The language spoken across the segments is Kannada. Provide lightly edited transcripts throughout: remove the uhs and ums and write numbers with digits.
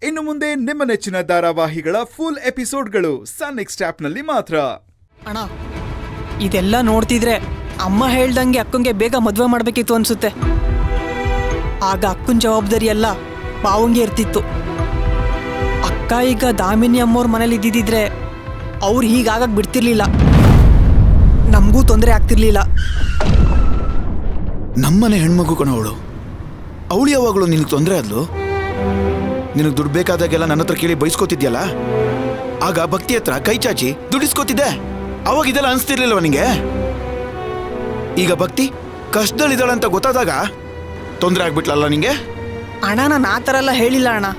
ಇನ್ನು ಮುಂದೆ ನಿಮ್ಮ ನೆಚ್ಚಿನ ಧಾರಾವಾಹಿಗಳ ಫುಲ್ ಎಪಿಸೋಡ್ಗಳು ಸನ್ ನೆಕ್ಸ್ಟ್ ಆಪ್ನಲ್ಲಿ ಮಾತ್ರ. ಅಣ್ಣ, ಇದೆಲ್ಲ ನೋಡ್ತಿದ್ರೆ ಅಮ್ಮ ಹೇಳ್ದಂಗೆ ಅಕ್ಕಂಗೆ ಬೇಗ ಮದುವೆ ಮಾಡಬೇಕಿತ್ತು ಅನ್ಸುತ್ತೆ. ಆಗ ಅಕ್ಕನ ಜವಾಬ್ದಾರಿ ಎಲ್ಲ ಬಾವಂಗೆ ಇರ್ತಿತ್ತು. ಅಕ್ಕ ಈಗ ದಾಮಿನಿ ಅಮ್ಮವ್ರ ಮನೇಲಿ ಇದ್ದಿದ್ರೆ ಅವ್ರು ಹೀಗಾಗಕ್ಕೆ ಬಿಡ್ತಿರ್ಲಿಲ್ಲ, ನಮಗೂ ತೊಂದರೆ ಆಗ್ತಿರ್ಲಿಲ್ಲ. ನಮ್ಮನೆ ಹೆಣ್ಮಗು ಕಣ ಅವಳು ಯಾವಾಗಲೂ ನಿನಗೆ ತೊಂದರೆ ಆದ್ಲು. ನಿನಗೆ ದುಡ್ಡು ಬೇಕಾದಾಗೆಲ್ಲ ನನ್ನ ಹತ್ರ ಕೇಳಿ ಬಯಸ್ಕೋತಿದ್ಯಲ್ಲ, ಆಗ ಭಕ್ತಿ ಹತ್ರ ಕೈ ಚಾಚಿ ದುಡಿಸ್ಕೋತಿದ್ದೆ. ಅವಾಗ ಇದೆಲ್ಲ ಅನಿಸ್ತಿರ್ಲಿಲ್ವ ನಿಂಗೆ? ಈಗ ಭಕ್ತಿ ಕಷ್ಟದಲ್ಲಿದ್ದಾಳಂತ ಗೊತ್ತಾದಾಗ ತೊಂದರೆ ಆಗ್ಬಿಟ್ಲಲ್ಲ ನಿಂಗೆ? ಅಣ್ಣ, ನಾನು ಆ ಥರ ಎಲ್ಲ ಹೇಳಿಲ್ಲ ಅಣ್ಣ.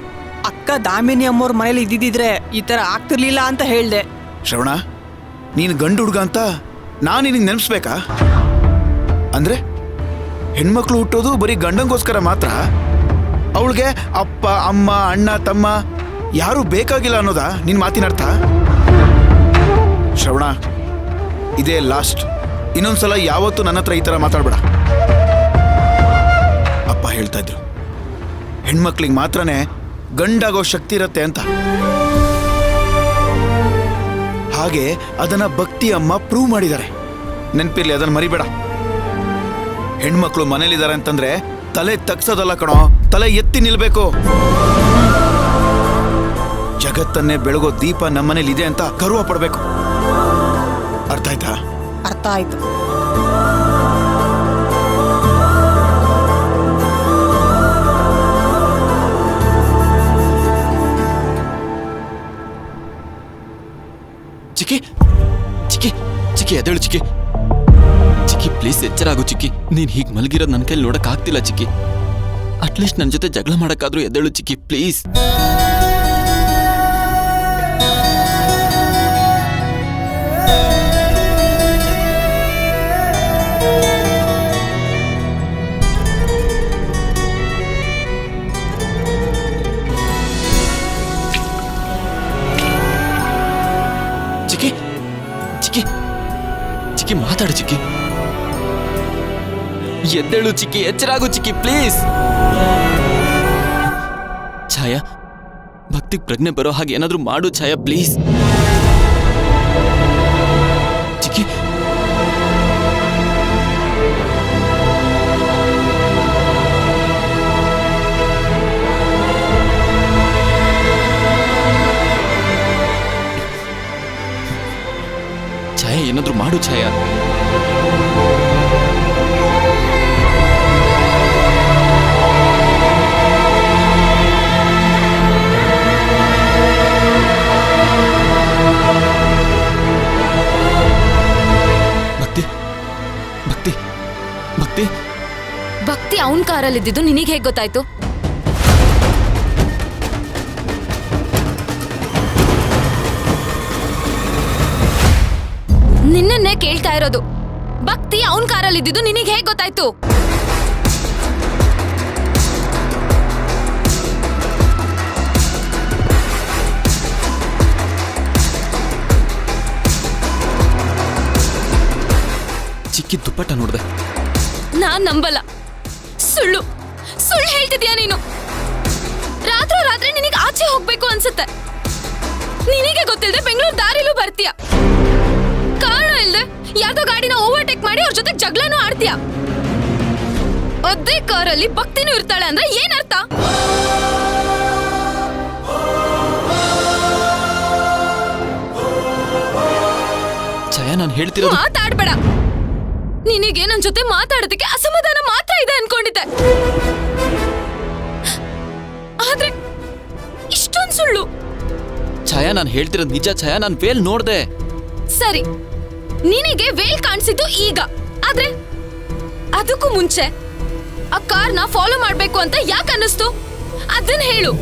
ಅಕ್ಕ ದಾಮಿನಿ ಅಮ್ಮವ್ರ ಮನೇಲಿ ಇದ್ದಿದ್ರೆ ಈ ಥರ ಆಗ್ತಿರ್ಲಿಲ್ಲ ಅಂತ ಹೇಳ್ದೆ. ಶ್ರವಣ, ನೀನು ಗಂಡು ಹುಡುಗ ಅಂತ ನಾನು ನಿನಗೆ ನೆನಪಿಸ್ಬೇಕಾ? ಅಂದ್ರೆ ಹೆಣ್ಮಕ್ಳು ಹುಟ್ಟೋದು ಬರೀ ಗಂಡಂಗೋಸ್ಕರ ಮಾತ್ರ, ಅವಳಿಗೆ ಅಪ್ಪ ಅಮ್ಮ ಅಣ್ಣ ತಮ್ಮ ಯಾರೂ ಬೇಕಾಗಿಲ್ಲ ಅನ್ನೋದಾ ನಿನ್ನ ಮಾತಿನ ಅರ್ಥ? ಶ್ರವಣ, ಇದೇ ಲಾಸ್ಟ್. ಇನ್ನೊಂದ್ಸಲ ಯಾವತ್ತೂ ನನ್ನ ಹತ್ರ ಈ ಥರ ಮಾತಾಡ್ಬೇಡ. ಅಪ್ಪ ಹೇಳ್ತಾ ಇದ್ರು, ಹೆಣ್ಮಕ್ಳಿಗೆ ಮಾತ್ರನೇ ಗಂಡಾಗೋ ಶಕ್ತಿ ಇರತ್ತೆ ಅಂತ. ಹಾಗೆ ಅದನ್ನ ಭಕ್ತಿ ಅಮ್ಮ ಪ್ರೂವ್ ಮಾಡಿದ್ದಾರೆ. ನೆನ್ಪಿರ್ಲಿ, ಅದನ್ನ ಮರಿಬೇಡ. ಹೆಣ್ಮಕ್ಳು ಮನೇಲಿದ್ದಾರೆ ಅಂತಂದ್ರೆ ತಲೆ ತಗ್ಸೋದಲ್ಲ ಕಣೋ, ತಲೆ ಎತ್ತಿ ನಿಲ್ಬೇಕು. ಜಗತ್ತನ್ನೇ ಬೆಳಗೋ ದೀಪ ನಮ್ಮನೇಲಿ ಇದೆ ಅಂತ ಗರ್ವ ಪಡ್ಬೇಕು. ಅರ್ಥ ಆಯ್ತಾ? ಅರ್ಥ ಆಯ್ತು. ಚಿಕ್ಕಿ ಚಿಕ್ಕಿ ಚಿಕ್ಕಿ ಎದ್ದೇಳು ಚಿಕ್ಕಿ. ಚಿಕ್ಕಿ ಪ್ಲೀಸ್ ಎಚ್ಚರಾಗು ಚಿಕ್ಕಿ. ನೀನ್ ಹೀಗೆ ಮಲಗಿರೋದು ನನ್ನ ಕೈಲಿ ನೋಡಕ್ ಆಗ್ತಿಲ್ಲ ಚಿಕ್ಕಿ. ಅಟ್ಲೀಸ್ಟ್ ನನ್ನ ಜೊತೆ ಜಗಳ ಮಾಡಕ್ಕಾದ್ರೂ ಎದ್ದೇಳು ಚಿಕ್ಕಿ ಪ್ಲೀಸ್. ಚಿಕ್ಕಿ ಚಿಕ್ಕಿ ಚಿಕ್ಕಿ ಮಾತಾಡು ಚಿಕ್ಕಿ. ಎದ್ದೇಳು ಚಿಕ್ಕಿ, ಎಚ್ಚರಾಗು ಚಿಕ್ಕಿ ಪ್ಲೀಸ್. ಛಾಯಾ, ಭಕ್ತಿಗೆ ಪ್ರಜ್ಞೆ ಬರೋ ಹಾಗೆ ಏನಾದ್ರೂ ಮಾಡು ಛಾಯಾ ಪ್ಲೀಸ್. ಚಿಕ್ಕಿ ಛಾಯಾ, ಏನಾದ್ರೂ ಮಾಡು ಛಾಯಾ. ಭಕ್ತಿ ಭಕ್ತಿ ಭಕ್ತಿ ಭಕ್ತಿ ಅವನ್ ಕಾರಲ್ಲಿದ್ದು ನಿನಗೆ ಹೇಗೆ ಗೊತ್ತಾಯ್ತು? ನಿನ್ನನ್ನೇ ಕೇಳ್ತಾ ಇರೋದು. ಭಕ್ತಿ ಅವನ್ ಕಾರಲ್ಲಿದ್ದು ನಿನಗೆ ಹೇಗೆ ಗೊತ್ತಾಯ್ತು? ಚಿಕ್ಕಿ ದುಪ್ಪಟ್ಟ ನೋಡ್ದೆ. ನಾನ್ ನಂಬಲ್ಲ. ಸುಳ್ಳು ಸುಳ್ಳು ಹೇಳ್ತಿದ್ಯಾ ನೀನು. ರಾತ್ರಿ ನಿನಗೆ ಆಚೆ ಹೋಗ್ಬೇಕು ಅನ್ಸುತ್ತೆ. ನಿನಗೆ ಗೊತ್ತಿಲ್ಲದೆ ಬೆಂಗಳೂರು ದಾರಿಲೂ ಬರ್ತೀಯ. ಕಾರಣ ಇಲ್ದೆ ಯಾವ್ದೋ ಗಾಡಿನ ಓವರ್ಟೇಕ್ ಮಾಡಿ ಅವ್ರ ಜೊತೆ ಜಗಳನೂ ಆಡ್ತೀಯ. ಅದೇ ಕಾರಲ್ಲಿ ಭಕ್ತಿನೂ ಇರ್ತಾಳೆ ಅಂದ್ರೆ ಏನರ್ಥ? ಛಾಯಾ, ನಾನು ಹೇಳ್ತಿರೋದು. ಮಾತಾಡ್ಬೇಡ. ನಿನಗೆ ನನ್ ಜೊತೆ ಮಾತಾಡೋದಕ್ಕೆ ಅಸಮಾಧಾನ ಮಾತ್ರ ಇದೆ ಅನ್ಕೊಂಡಿದ್ದೆ. ಆದ್ರೆ ಇಷ್ಟೊಂದು ಸುಳ್ಳು. ಛಾಯಾ, ನಾನು ಹೇಳ್ತಿರೋದು ನಿಜ ಛಾಯಾ. ನಾನು ವೇಲ್ ನೋಡ್ದೆ. ಸರಿ, ನಿನಗೆ ವೇಲ್ ಕಾಣಿಸಿದ್ದು ಈಗ. ಆದ್ರೆ ಅದಕ್ಕೂ ಮುಂಚೆ ಆ ಕಾರ್ನ ಫಾಲೋ ಮಾಡ್ಬೇಕು ಅಂತ ಯಾಕೆ ಅನ್ನಿಸ್ತು? ಅದನ್ನ ಹೇಳು.